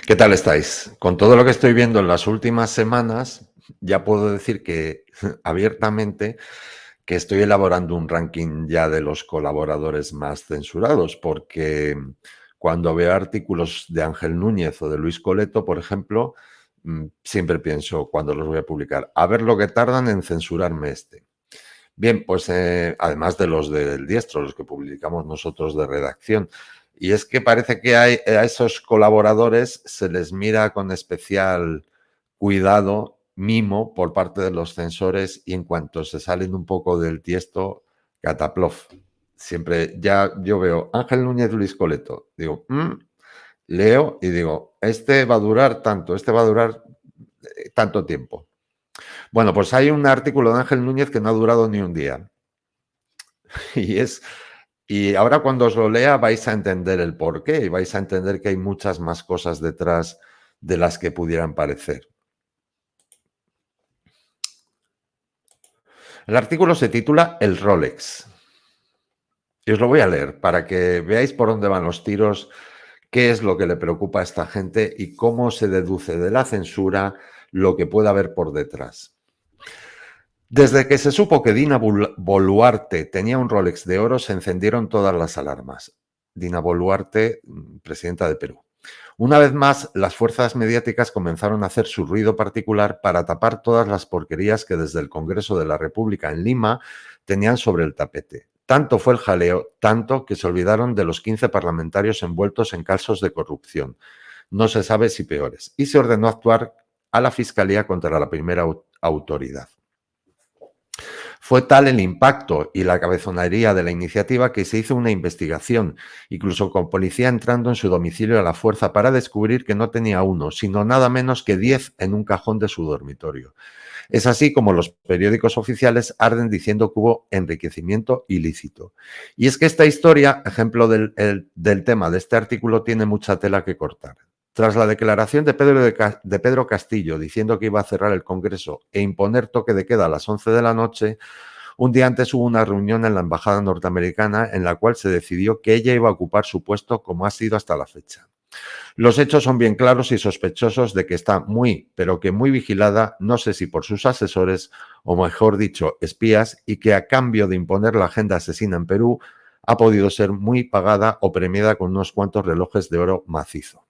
¿Qué tal estáis? Con todo lo que estoy viendo en las últimas semanas, ya puedo decir que abiertamente que estoy elaborando un ranking ya de los colaboradores más censurados, porque cuando veo artículos de Ángel Núñez o de Luis Coleto, por ejemplo, siempre pienso cuando los voy a publicar, a ver lo que tardan en censurarme este. Bien, pues además de los del diestro, los que publicamos nosotros de redacción. Y es que parece que a esos colaboradores se les mira con especial cuidado, mimo por parte de los censores y en cuanto se salen un poco del tiesto, cataplof. Siempre ya yo veo Ángel Núñez Luis Coleto, digo, leo y digo, este va a durar tanto, este va a durar tanto tiempo. Bueno, pues hay un artículo de Ángel Núñez que no ha durado ni un día. Y es y ahora cuando os lo lea vais a entender el porqué y vais a entender que hay muchas más cosas detrás de las que pudieran parecer. El artículo se titula El Rolex. Y os lo voy a leer para que veáis por dónde van los tiros, qué es lo que le preocupa a esta gente y cómo se deduce de la censura lo que pueda haber por detrás. Desde que se supo que Dina Boluarte tenía un Rolex de oro, se encendieron todas las alarmas. Dina Boluarte, presidenta de Perú. Una vez más, las fuerzas mediáticas comenzaron a hacer su ruido particular para tapar todas las porquerías que desde el Congreso de la República en Lima tenían sobre el tapete. Tanto fue el jaleo, tanto que se olvidaron de los 15 parlamentarios envueltos en casos de corrupción. No se sabe si peores. Y se ordenó actuar a la Fiscalía contra la primera autoridad. Fue tal el impacto y la cabezonería de la iniciativa que se hizo una investigación, incluso con policía entrando en su domicilio a la fuerza para descubrir que no tenía uno, sino nada menos que 10 en un cajón de su dormitorio. Es así como los periódicos oficiales arden diciendo que hubo enriquecimiento ilícito. Y es que esta historia, ejemplo del tema de este artículo, tiene mucha tela que cortar. Tras la declaración de Pedro Castillo diciendo que iba a cerrar el Congreso e imponer toque de queda a las 11 de la noche, un día antes hubo una reunión en la embajada norteamericana en la cual se decidió que ella iba a ocupar su puesto como ha sido hasta la fecha. Los hechos son bien claros y sospechosos de que está muy, pero que muy vigilada, no sé si por sus asesores o mejor dicho, espías, y que a cambio de imponer la agenda asesina en Perú, ha podido ser muy pagada o premiada con unos cuantos relojes de oro macizo.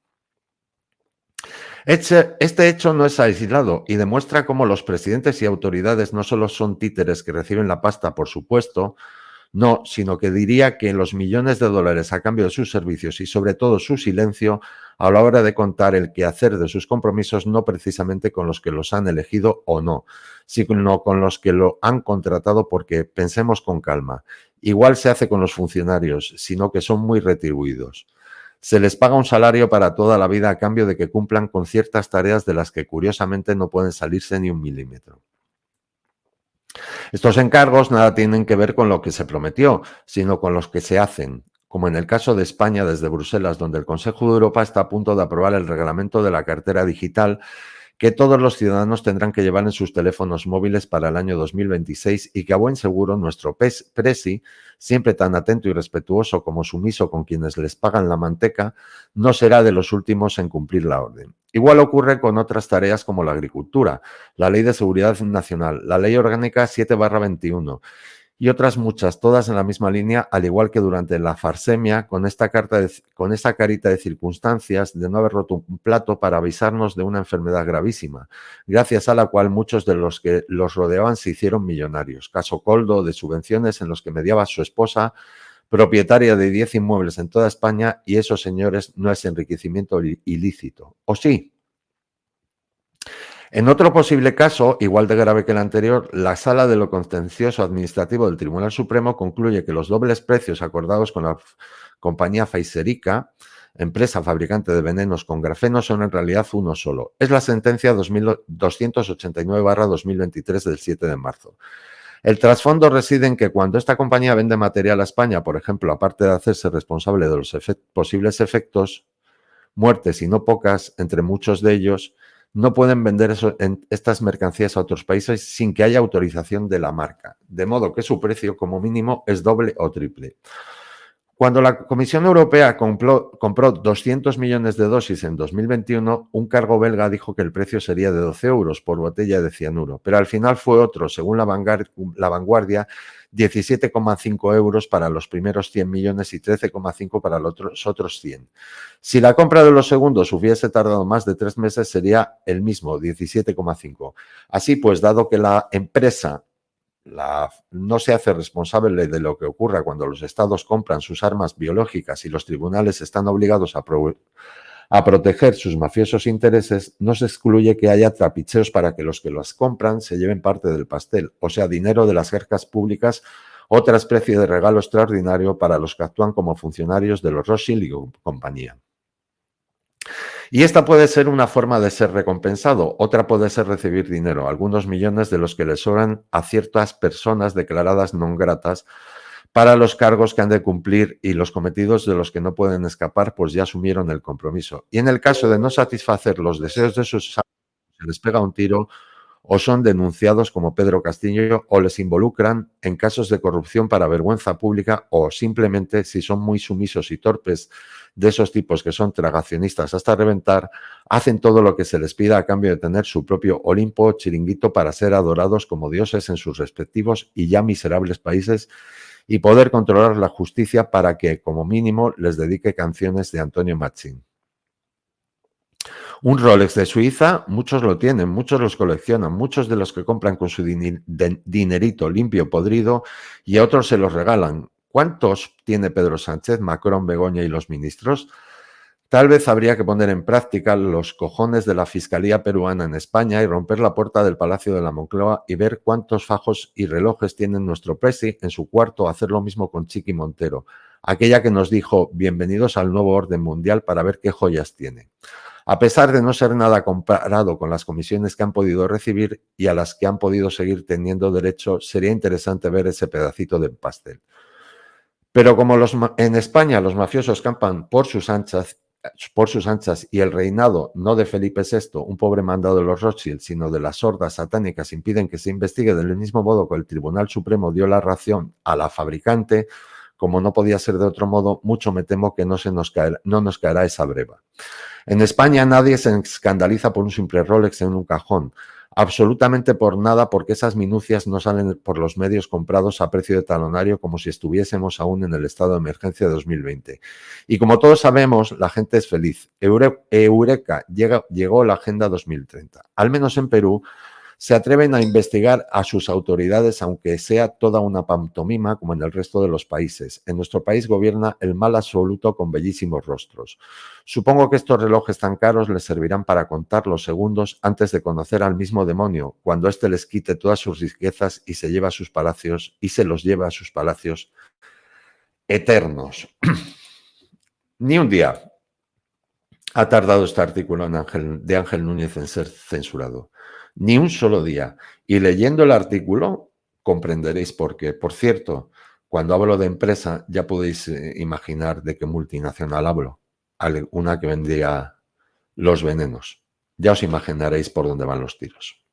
Este hecho no es aislado y demuestra cómo los presidentes y autoridades no solo son títeres que reciben la pasta por supuesto, no, sino que diría que los millones de dólares a cambio de sus servicios y sobre todo su silencio a la hora de contar el quehacer de sus compromisos no precisamente con los que los han elegido o no, sino con los que lo han contratado porque pensemos con calma. Igual se hace con los funcionarios, sino que son muy retribuidos. Se les paga un salario para toda la vida a cambio de que cumplan con ciertas tareas de las que curiosamente no pueden salirse ni un milímetro. Estos encargos nada tienen que ver con lo que se prometió, sino con los que se hacen, como en el caso de España desde Bruselas, donde el Consejo de Europa está a punto de aprobar el reglamento de la cartera digital que todos los ciudadanos tendrán que llevar en sus teléfonos móviles para el año 2026 y que a buen seguro nuestro Presi, siempre tan atento y respetuoso como sumiso con quienes les pagan la manteca, no será de los últimos en cumplir la orden. Igual ocurre con otras tareas como la agricultura, la Ley de Seguridad Nacional, la Ley Orgánica 7/21 y otras muchas, todas en la misma línea, al igual que durante la farsemia, con esta carita de circunstancias de no haber roto un plato para avisarnos de una enfermedad gravísima, gracias a la cual muchos de los que los rodeaban se hicieron millonarios. Caso Coldo, de subvenciones en los que mediaba su esposa, propietaria de 10 inmuebles en toda España, y eso, señores, no es enriquecimiento ilícito. ¿O sí? En otro posible caso, igual de grave que el anterior, la Sala de lo Contencioso Administrativo del Tribunal Supremo concluye que los dobles precios acordados con la compañía Pfizerica, empresa fabricante de venenos con grafeno, son en realidad uno solo. Es la sentencia 289/2023 del 7 de marzo. El trasfondo reside en que cuando esta compañía vende material a España, por ejemplo, aparte de hacerse responsable de los posibles efectos, muertes y no pocas, entre muchos de ellos, no pueden vender estas mercancías a otros países sin que haya autorización de la marca, de modo que su precio como mínimo es doble o triple. Cuando la Comisión Europea compró 200 millones de dosis en 2021, un cargo belga dijo que el precio sería de 12 euros por botella de cianuro, pero al final fue otro, según la Vanguardia, 17,5 euros para los primeros 100 millones y 13,5 para los otros 100. Si la compra de los segundos hubiese tardado más de 3 meses, sería el mismo, 17,5. Así pues, dado que la empresa no se hace responsable de lo que ocurra cuando los estados compran sus armas biológicas y los tribunales están obligados a proteger sus mafiosos intereses, no se excluye que haya trapicheos para que los que las compran se lleven parte del pastel, o sea, dinero de las arcas públicas, otra especie de regalo extraordinario para los que actúan como funcionarios de los Rothschild y compañía. Y esta puede ser una forma de ser recompensado, otra puede ser recibir dinero, algunos millones de los que le sobran a ciertas personas declaradas non gratas para los cargos que han de cumplir y los cometidos de los que no pueden escapar, pues ya asumieron el compromiso. Y en el caso de no satisfacer los deseos de sus amigos, se les pega un tiro o son denunciados como Pedro Castillo o les involucran en casos de corrupción para vergüenza pública o simplemente si son muy sumisos y torpes de esos tipos que son tragacionistas hasta reventar, hacen todo lo que se les pida a cambio de tener su propio Olimpo o chiringuito para ser adorados como dioses en sus respectivos y ya miserables países y poder controlar la justicia para que, como mínimo, les dedique canciones de Antonio Machín. Un Rolex de Suiza, muchos lo tienen, muchos los coleccionan, muchos de los que compran con su dinerito limpio podrido y a otros se los regalan. ¿Cuántos tiene Pedro Sánchez, Macron, Begoña y los ministros? Tal vez habría que poner en práctica los cojones de la Fiscalía peruana en España y romper la puerta del Palacio de la Moncloa y ver cuántos fajos y relojes tiene nuestro presi en su cuarto, hacer lo mismo con Chiqui Montero, aquella que nos dijo bienvenidos al nuevo orden mundial para ver qué joyas tiene. A pesar de no ser nada comparado con las comisiones que han podido recibir y a las que han podido seguir teniendo derecho, sería interesante ver ese pedacito de pastel. Pero como en España los mafiosos campan por sus anchas y el reinado no de Felipe VI, un pobre mandado de los Rothschild, sino de las hordas satánicas impiden que se investigue del mismo modo que el Tribunal Supremo dio la razón a la fabricante, como no podía ser de otro modo, mucho me temo que no nos caerá esa breva. En España nadie se escandaliza por un simple Rolex en un cajón, absolutamente por nada, porque esas minucias no salen por los medios comprados a precio de talonario como si estuviésemos aún en el estado de emergencia de 2020. Y como todos sabemos, la gente es feliz. Eureka, llegó la Agenda 2030. Al menos en Perú, se atreven a investigar a sus autoridades, aunque sea toda una pantomima como en el resto de los países. En nuestro país gobierna el mal absoluto con bellísimos rostros. Supongo que estos relojes tan caros les servirán para contar los segundos antes de conocer al mismo demonio, cuando éste les quite todas sus riquezas y se los lleva a sus palacios eternos. Ni un día ha tardado este artículo de Ángel Núñez en ser censurado. Ni un solo día. Y leyendo el artículo comprenderéis por qué. Por cierto, cuando hablo de empresa ya podéis imaginar de qué multinacional hablo. Una que vendría los venenos. Ya os imaginaréis por dónde van los tiros.